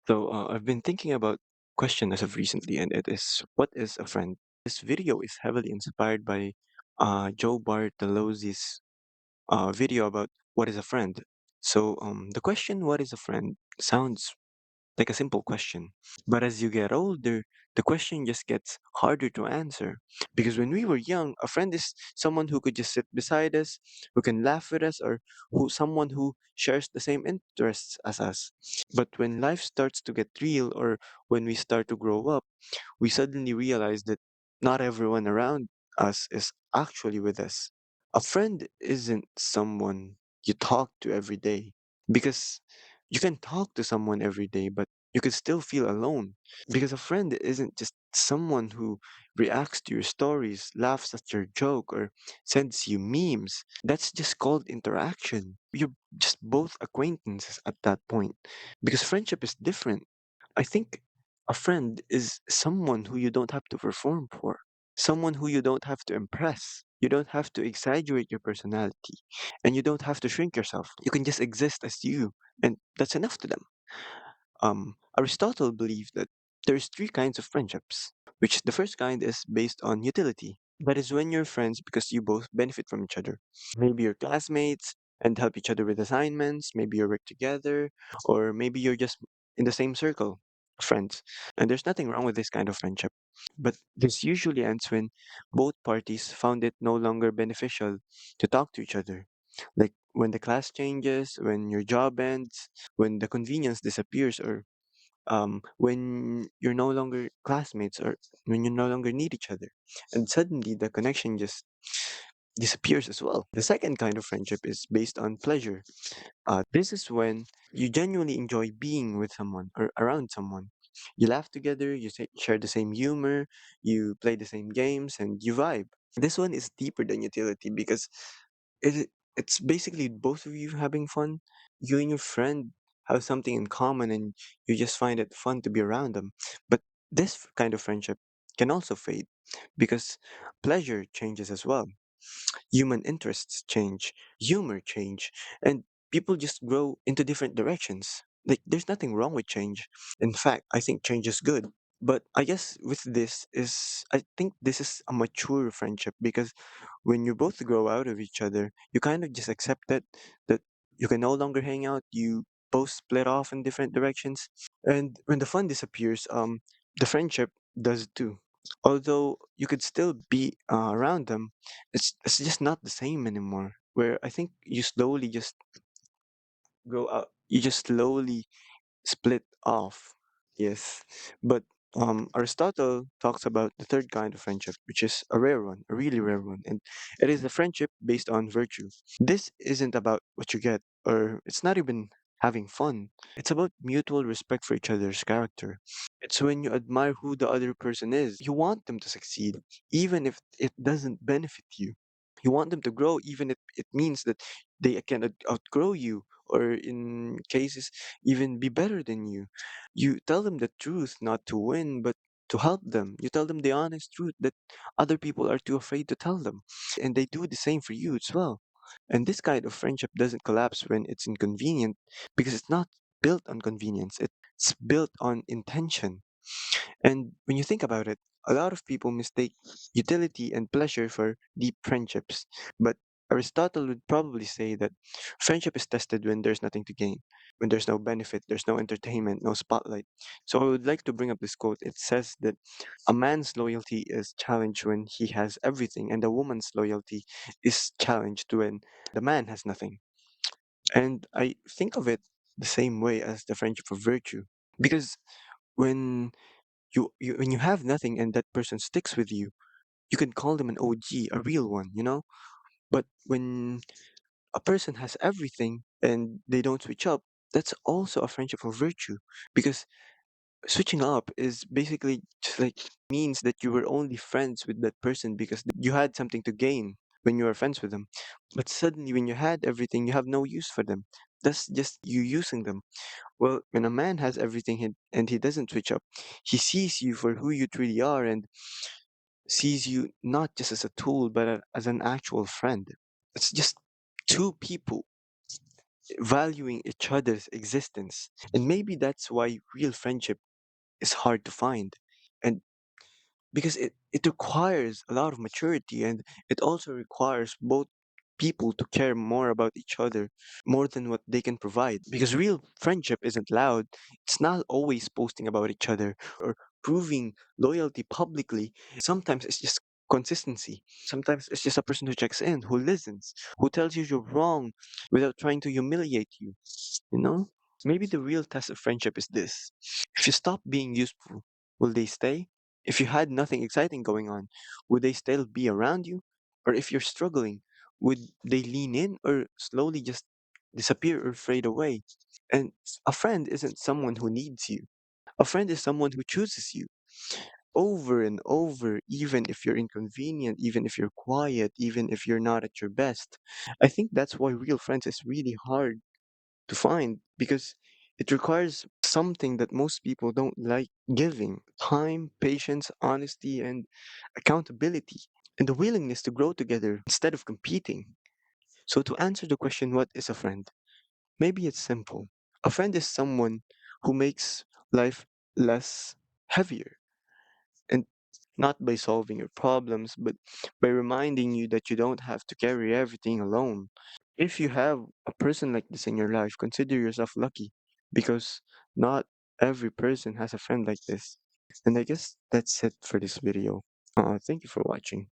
I've been thinking about question as of recently, and it is, what is a friend? This video is heavily inspired by Joe Bartolozzi's video about what is a friend. The question, what is a friend, sounds like a simple question. But as you get older, the question just gets harder to answer. Because when we were young, a friend is someone who could just sit beside us, who can laugh with us, or someone who shares the same interests as us. But when life starts to get real, or when we start to grow up, we suddenly realize that not everyone around us is actually with us. A friend isn't someone you talk to every day, because you can talk to someone every day, but you can still feel alone. Because a friend isn't just someone who reacts to your stories, laughs at your joke, or sends you memes. That's just called interaction. You're just both acquaintances at that point. Because friendship is different. I think a friend is someone who you don't have to perform for, someone who you don't have to impress. You don't have to exaggerate your personality, and you don't have to shrink yourself. You can just exist as you, and that's enough to them. Aristotle believed that there's three kinds of friendships, which the first kind is based on utility. That is when you're friends because you both benefit from each other. Maybe you're classmates and help each other with assignments, maybe you work together, or maybe you're just in the same circle of friends. And there's nothing wrong with this kind of friendship. But this usually ends when both parties found it no longer beneficial to talk to each other. Like when the class changes, when your job ends, when the convenience disappears, or when you're no longer classmates, or when you no longer need each other. And suddenly the connection just disappears as well. The second kind of friendship is based on pleasure. This is when you genuinely enjoy being with someone or around someone. You laugh together, share the same humor, you play the same games, and you vibe. This one is deeper than utility because it's basically both of you having fun. You and your friend have something in common, and you just find it fun to be around them. But this kind of friendship can also fade because pleasure changes as well. Human interests change, humor change, and people just grow into different directions. Like there's nothing wrong with change. In fact, I think change is good. But I guess with this is I think this is a mature friendship because when you both grow out of each other, you kind of just accept that you can no longer hang out, you both split off in different directions. And when the fun disappears, the friendship does too. Although you could still be around them, it's just not the same anymore. Where I think you slowly just grow out, you just slowly split off. Yes, but Aristotle talks about the third kind of friendship, which is a rare one, a really rare one, and it is a friendship based on virtue. This isn't about what you get, or it's not even having fun. It's about mutual respect for each other's character. It's when you admire who the other person is. You want them to succeed, even if it doesn't benefit you. You want them to grow, even if it means that they can outgrow you, or in cases, even be better than you. You tell them the truth, not to win, but to help them. You tell them the honest truth that other people are too afraid to tell them. And they do the same for you as well. And this kind of friendship doesn't collapse when it's inconvenient because it's not built on convenience, it's built on intention. And when you think about it, a lot of people mistake utility and pleasure for deep friendships. But Aristotle would probably say that friendship is tested when there's nothing to gain, when there's no benefit, there's no entertainment, no spotlight. So I would like to bring up this quote. It says that a man's loyalty is challenged when he has everything, and a woman's loyalty is challenged when the man has nothing. And I think of it the same way as the friendship of virtue. Because when you when you have nothing and that person sticks with you, you can call them an OG, a real one, you know? But when a person has everything and they don't switch up, that's also a friendship for virtue. Because switching up is basically just like means that you were only friends with that person because you had something to gain when you were friends with them. But suddenly, when you had everything, you have no use for them. That's just you using them. Well, when a man has everything and he doesn't switch up, he sees you for who you truly are and sees you not just as a tool, but as an actual friend. It's just two people. valuing each other's existence. And maybe that's why real friendship is hard to find. And because it requires a lot of maturity, and it also requires both people to care more about each other more than what they can provide. Because real friendship isn't loud, it's not always posting about each other or proving loyalty publicly. Sometimes it's just consistency. Sometimes it's just a person who checks in, who listens, who tells you you're wrong without trying to humiliate you. You know? Maybe the real test of friendship is this: if you stop being useful, will they stay? If you had nothing exciting going on, would they still be around you? Or if you're struggling, would they lean in or slowly just disappear or fade away? And a friend isn't someone who needs you. A friend is someone who chooses you over and over, even if you're inconvenient, even if you're quiet, even if you're not at your best. I think that's why real friends is really hard to find, because it requires something that most people don't like giving: time, patience, honesty, and accountability, and the willingness to grow together instead of competing. So, to answer the question, what is a friend? Maybe it's simple. A friend is someone who makes life less heavier, and not by solving your problems, but by reminding you that you don't have to carry everything alone. If you have a person like this in your life, consider yourself lucky, because not every person has a friend like this. And I guess that's it for this video. Thank you for watching.